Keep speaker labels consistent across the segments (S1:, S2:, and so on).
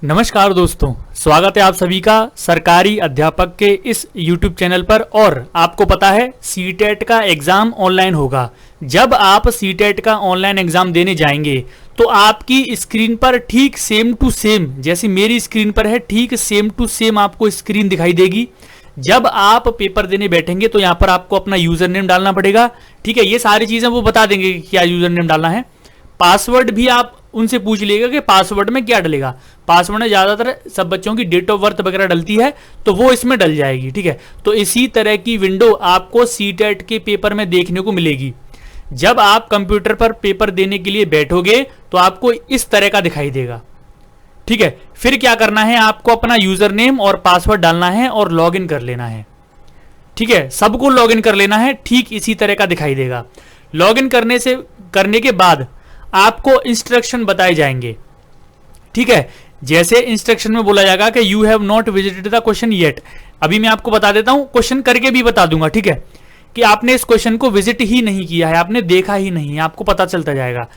S1: नमस्कार दोस्तों, स्वागत है आप सभी का सरकारी अध्यापक के इस YouTube चैनल पर। और आपको पता है सीटेट का एग्ज़ाम ऑनलाइन होगा। जब आप सीटेट का ऑनलाइन एग्ज़ाम देने जाएंगे तो आपकी स्क्रीन पर ठीक सेम टू सेम जैसे मेरी स्क्रीन पर है, ठीक सेम टू सेम आपको स्क्रीन दिखाई देगी। जब आप पेपर देने बैठेंगे तो यहाँ पर आपको अपना यूज़र नेम डालना पड़ेगा। ठीक है, ये सारी चीज़ें वो बता देंगे कि क्या यूज़र नेम डालना है। पासवर्ड भी आप उनसे पूछ लीजिएगा कि पासवर्ड में क्या डलेगा। पासवर्ड में ज़्यादातर सब बच्चों की डेट ऑफ बर्थ वगैरह डलती है तो वो इसमें डल जाएगी। ठीक है, तो इसी तरह की विंडो आपको सीटेट के पेपर में देखने को मिलेगी। जब आप कंप्यूटर पर पेपर देने के लिए बैठोगे तो आपको इस तरह का दिखाई देगा। ठीक है, फिर क्या करना है, आपको अपना यूजर नेम और पासवर्ड डालना है और लॉग इन कर लेना है। ठीक है, सबको लॉग इन कर लेना है, ठीक इसी तरह का दिखाई देगा। लॉग इन करने के बाद आपको इंस्ट्रक्शन बताए जाएंगे। ठीक है, जैसे इंस्ट्रक्शन में बोला जाएगा कि you have not visited the question yet. अभी मैं आपको बता देता हूं, क्वेश्चन करके भी बता दूंगा। ठीक है, कि आपने इस क्वेश्चन को विजिट ही नहीं किया है, आपने देखा ही नहीं है, आपको पता चलता जाएगा।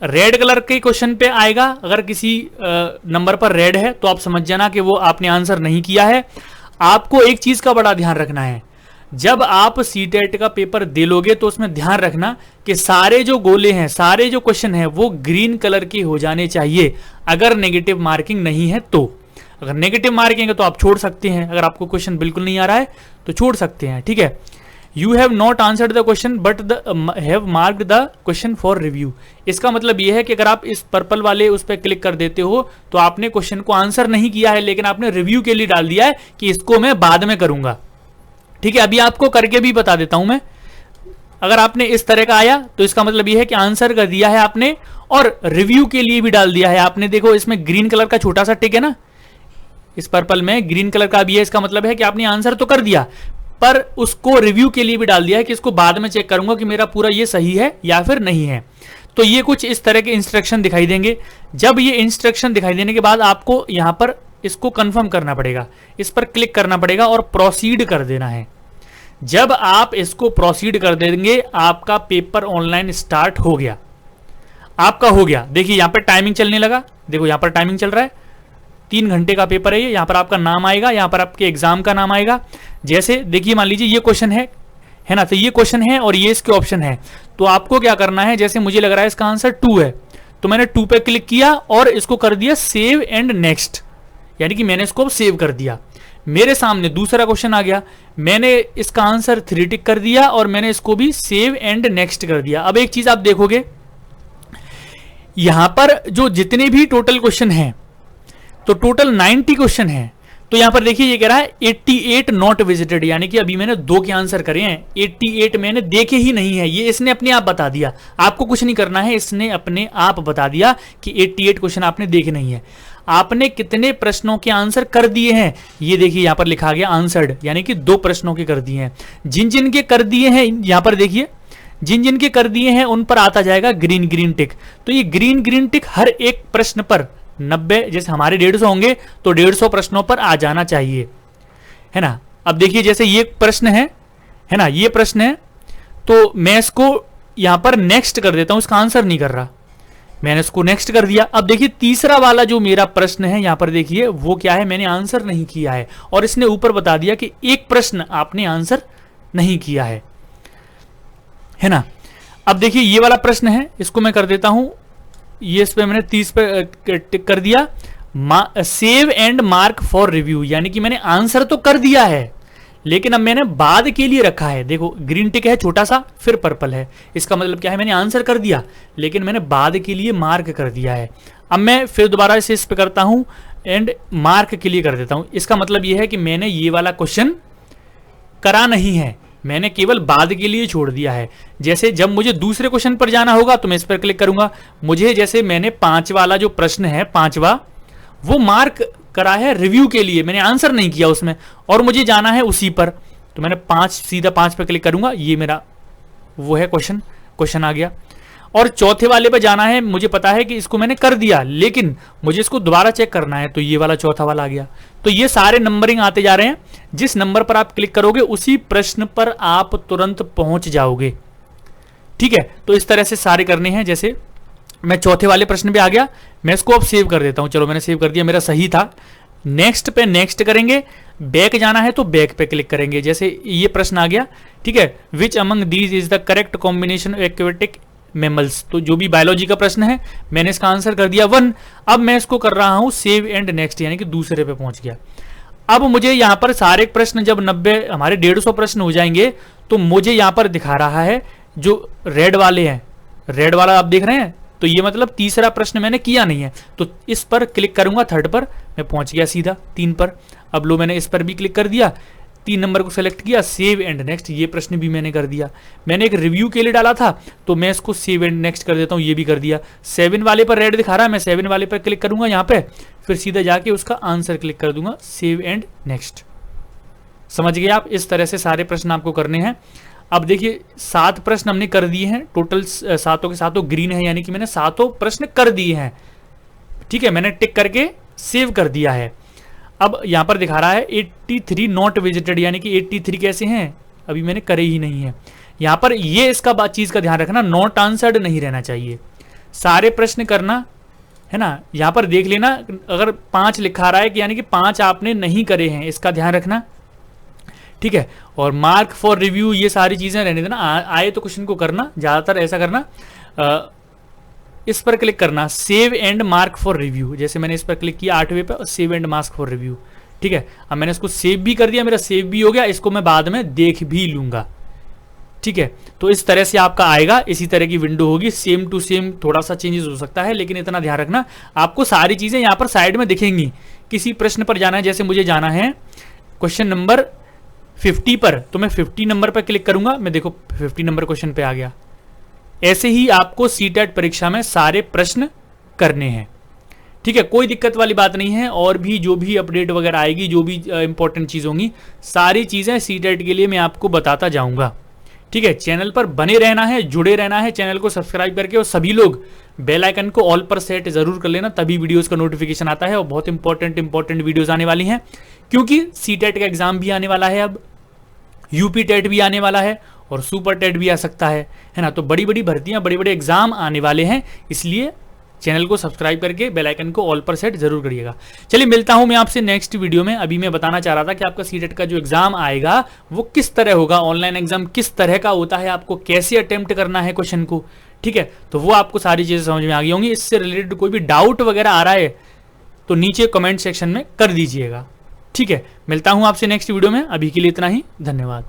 S1: रेड कलर के क्वेश्चन पे आएगा, अगर किसी नंबर पर रेड है तो आप समझ जाना कि वो आपने आंसर नहीं किया है। आपको एक चीज का बड़ा ध्यान रखना है, जब आप सीटेट का पेपर दे लोगे तो उसमें ध्यान रखना कि सारे जो गोले हैं, सारे जो क्वेश्चन हैं वो ग्रीन कलर के हो जाने चाहिए। अगर नेगेटिव मार्किंग नहीं है तो, अगर नेगेटिव मार्किंग है तो आप छोड़ सकते हैं। अगर आपको क्वेश्चन बिल्कुल नहीं आ रहा है तो छोड़ सकते हैं। ठीक है, you have not answered the question but have marked the question for review. इसका मतलब यह है कि अगर आप इस पर्पल वाले उस पर क्लिक कर देते हो तो आपने क्वेश्चन को आंसर नहीं किया है, लेकिन आपने रिव्यू के लिए डाल दिया है कि इसको मैं बाद में करूंगा। ठीक है, अभी आपको करके भी बता देता हूं मैं। अगर आपने इस तरह का आया तो इसका मतलब यह है कि आंसर कर दिया है आपने और रिव्यू के लिए भी डाल दिया है आपने। देखो इसमें ग्रीन कलर का छोटा सा टिक है ना, इस पर्पल में ग्रीन कलर का भी है। इसका मतलब है कि आपने आंसर तो कर दिया पर उसको रिव्यू के लिए भी डाल दिया है कि इसको बाद में चेक करूंगा कि मेरा पूरा ये सही है या फिर नहीं है। तो ये कुछ इस तरह के इंस्ट्रक्शन दिखाई देंगे। जब ये इंस्ट्रक्शन दिखाई देने के बाद आपको यहां पर इसको कंफर्म करना पड़ेगा, इस पर क्लिक करना पड़ेगा और प्रोसीड कर देना है। जब आप इसको प्रोसीड कर देंगे आपका पेपर ऑनलाइन स्टार्ट हो गया, आपका हो गया। देखिए यहां पर टाइमिंग चलने लगा, देखो यहां पर टाइमिंग चल रहा है, 3 घंटे का पेपर है ये। यहां पर आपका नाम आएगा, यहां पर आपके एग्जाम का नाम आएगा। जैसे देखिए मान लीजिए ये क्वेश्चन है ना, तो ये क्वेश्चन है और ये इसके ऑप्शन है। तो आपको क्या करना है, जैसे मुझे लग रहा है इसका आंसर 2 है तो मैंने 2 पे क्लिक किया और इसको कर दिया सेव एंड नेक्स्ट, यानी कि मैंने इसको सेव कर दिया। मेरे सामने दूसरा क्वेश्चन आ गया, मैंने इसका आंसर 3 टिक कर दिया और मैंने इसको भी सेव एंड नेक्स्ट कर दिया। अब एक चीज आप देखोगे यहां पर जो जितने भी टोटल क्वेश्चन हैं तो टोटल 90 क्वेश्चन हैं। तो यहां पर देखिए ये कह रहा है 88 नॉट विजिटेड, यानी कि अभी मैंने 2 के आंसर करे हैं, 88 मैंने देखे ही नहीं है। ये इसने अपने आप बता दिया, आपको कुछ नहीं करना है, इसने अपने आप बता दिया कि 88 क्वेश्चन आपने देखे नहीं है। आपने कितने प्रश्नों के आंसर कर दिए हैं ये देखिए यहां पर लिखा गया आंसर्ड, यानी कि 2 प्रश्नों के कर दिए हैं। जिन जिन के कर दिए हैं यहां पर देखिए, जिन जिन के कर दिए हैं उन पर आता जाएगा ग्रीन ग्रीन टिक। तो ये ग्रीन ग्रीन टिक हर एक प्रश्न पर 90, जैसे हमारे 150 होंगे तो 150 प्रश्नों पर आ जाना चाहिए, है ना। अब देखिए जैसे ये प्रश्न है ना, ये प्रश्न है तो मैं इसको यहां पर नेक्स्ट कर देता हूं, इसका आंसर नहीं कर रहा, मैंने इसको नेक्स्ट कर दिया। अब देखिए तीसरा वाला जो मेरा प्रश्न है यहां पर देखिए वो क्या है, मैंने आंसर नहीं किया है और इसने ऊपर बता दिया कि एक प्रश्न आपने आंसर नहीं किया है ना। अब देखिए ये वाला प्रश्न है, इसको मैं कर देता हूं, ये इस पे मैंने 30 पे टिक कर दिया, save and mark for review, यानी कि मैंने आंसर तो कर दिया है लेकिन अब मैंने बाद के लिए रखा है। देखो ग्रीन टिक है छोटा सा, फिर पर्पल है, इसका मतलब क्या है, मैंने आंसर कर दिया लेकिन मैंने बाद के लिए मार्क कर दिया है। अब मैं फिर दोबारा इस पे करता हूं एंड मार्क के लिए कर देता हूं। इसका मतलब यह है कि मैंने ये वाला क्वेश्चन करा नहीं है, मैंने केवल बाद के लिए छोड़ दिया है। जैसे जब मुझे दूसरे क्वेश्चन पर जाना होगा तो मैं इस पर क्लिक करूंगा, मुझे जैसे मैंने 5 वाला जो प्रश्न है 5वां वो मार्क करा है रिव्यू के लिए, मैंने आंसर नहीं किया उसमें और मुझे जाना है उसी पर, तो मैंने सीधा 5 पे क्लिक करूंगा, ये मेरा वो है क्वेश्चन आ गया। और चौथे वाले पे जाना है, मुझे पता है कि इसको मैंने कर दिया लेकिन मुझे इसको दोबारा चेक करना है, तो ये वाला चौथा वाला आ गया। तो ये सारे नंबरिंग आते जा रहे हैं, जिस नंबर पर आप क्लिक करोगे उसी प्रश्न पर आप तुरंत पहुंच जाओगे। ठीक है, तो इस तरह से सारे करने हैं। जैसे मैं चौथे वाले प्रश्न पे आ गया, मैं इसको अब सेव कर देता हूं। चलो मैंने सेव कर दिया, मेरा सही था। नेक्स्ट पे नेक्स्ट करेंगे, बैक जाना है तो बैक पे क्लिक करेंगे। जैसे ये प्रश्न आ गया, ठीक है, which among these is the correct combination aquatic mammals, तो जो भी बायोलॉजी का प्रश्न है मैंने इसका आंसर कर दिया 1। अब मैं इसको कर रहा हूं सेव एंड नेक्स्ट, यानी कि दूसरे पे पहुंच गया। अब मुझे यहां पर सारे प्रश्न जब 90 हमारे 150 प्रश्न हो जाएंगे तो मुझे यहां पर दिखा रहा है जो रेड वाले हैं, रेड वाला आप देख रहे हैं, तो ये मतलब तीसरा प्रश्न मैंने किया नहीं है, तो इस पर क्लिक करूंगा, थर्ड पर मैं पहुंच गया सीधा 3 पर। अब लो मैंने इस पर भी क्लिक कर दिया, 3 नंबर को सेलेक्ट किया, सेव एंड नेक्स्ट, ये प्रश्न भी मैंने कर दिया। मैंने एक रिव्यू के लिए डाला था तो मैं इसको सेव एंड नेक्स्ट कर देता हूं, ये भी कर दिया। 7 वाले पर रेड दिखा रहा है, मैं 7 वाले पर क्लिक करूंगा यहाँ पे, फिर सीधा जाके उसका आंसर क्लिक कर दूंगा, सेव एंड नेक्स्ट। समझ गए आप? इस तरह से सारे प्रश्न आपको करने हैं। अब देखिए 7 प्रश्न हमने कर दिए हैं, टोटल 7 के 7 ग्रीन है, यानी कि मैंने 7 प्रश्न कर दिए हैं। ठीक है, मैंने टिक करके सेव कर दिया है। अब यहां पर दिखा रहा है 83 नॉट विजिटेड, यानी कि 83 कैसे हैं, अभी मैंने करे ही नहीं है। यहां पर ये इसका चीज का ध्यान रखना, नॉट आंसर्ड नहीं रहना चाहिए, सारे प्रश्न करना है ना। यहां पर देख लेना, अगर 5 लिखा रहा है कि यानी कि 5 आपने नहीं करे हैं, इसका ध्यान रखना। ठीक है, और मार्क फॉर रिव्यू ये सारी चीजें रहने देना, आए तो क्वेश्चन को करना, ज्यादातर ऐसा करना। इस पर क्लिक करना, save and mark for review, जैसे मैंने इस पर क्लिक किया 8वें पे, save and mark for review. ठीक है, अब मैंने इसको सेव भी कर दिया, मेरा सेव भी हो गया, इसको मैं बाद में देख भी लूंगा। ठीक है, तो इस तरह से आपका आएगा, इसी तरह की विंडो होगी, सेम टू सेम, थोड़ा सा चेंजेस हो सकता है, लेकिन इतना ध्यान रखना आपको सारी चीजें यहाँ पर साइड में दिखेंगी। किसी प्रश्न पर जाना है, जैसे मुझे जाना है क्वेश्चन नंबर 50 पर, तो मैं 50 नंबर पर क्लिक करूंगा, मैं देखो 50 नंबर क्वेश्चन पे आ गया। ऐसे ही आपको सीटेट परीक्षा में सारे प्रश्न करने हैं। ठीक है, कोई दिक्कत वाली बात नहीं है, और भी जो भी अपडेट वगैरह आएगी, जो भी इंपॉर्टेंट चीज होंगी, सारी चीजें सीटेट के लिए मैं आपको बताता जाऊंगा। ठीक है, चैनल पर बने रहना है, जुड़े रहना है, चैनल को सब्सक्राइब करके, और सभी लोग बेल आइकन को ऑल पर सेट जरूर कर लेना, तभी वीडियोस का नोटिफिकेशन आता है। और बहुत इंपॉर्टेंट वीडियोस आने वाली हैं, क्योंकि सीटेट का एग्जाम भी आने वाला है, अब यूपी टेट भी आने वाला है, और सुपर टेट भी आ सकता है ना। तो बड़ी बड़ी भर्तियां, बड़े बड़े एग्जाम आने वाले हैं, इसलिए चैनल को सब्सक्राइब करके बेल आइकन को ऑल पर सेट जरूर करिएगा। चलिए मिलता हूं मैं आपसे नेक्स्ट वीडियो में। अभी मैं बताना चाह रहा था कि आपका सीटेट का जो एग्जाम आएगा वो किस तरह होगा, ऑनलाइन एग्जाम किस तरह का होता है, आपको कैसे अटेम्प्ट करना है क्वेश्चन को। ठीक है, तो वो आपको सारी चीजें समझ में आ गई होंगी। इससे रिलेटेड कोई भी डाउट वगैरह आ रहा है तो नीचे कमेंट सेक्शन में कर दीजिएगा। ठीक है, मिलता हूं आपसे नेक्स्ट वीडियो में, अभी के लिए इतना ही, धन्यवाद।